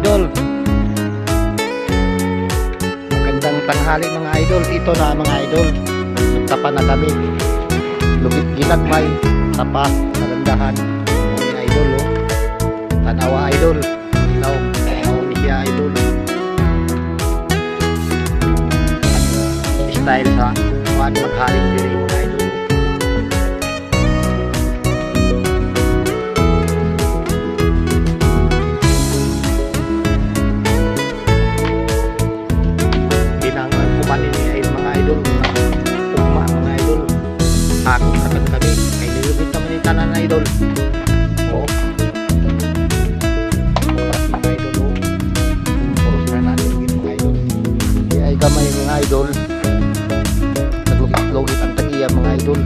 idol. Magandang tanghali mga idol. Ito na mga idol, nagtapa na kami. Lugit ginagmay, tapa, nagandahan mga idol. Oh. Tanawa idol, ilaw, niya idol. Style sa kuan maghaling diri mga idol. Binangan kuman ini ay mga idol, uma mga idol. Ako kakan kami kay nilubit naman ni tanan idol. Oh. Mga idol. Oh. Puros na natin mga idol. Di ay gamay mga idol. Logit ang tagiya mga idol.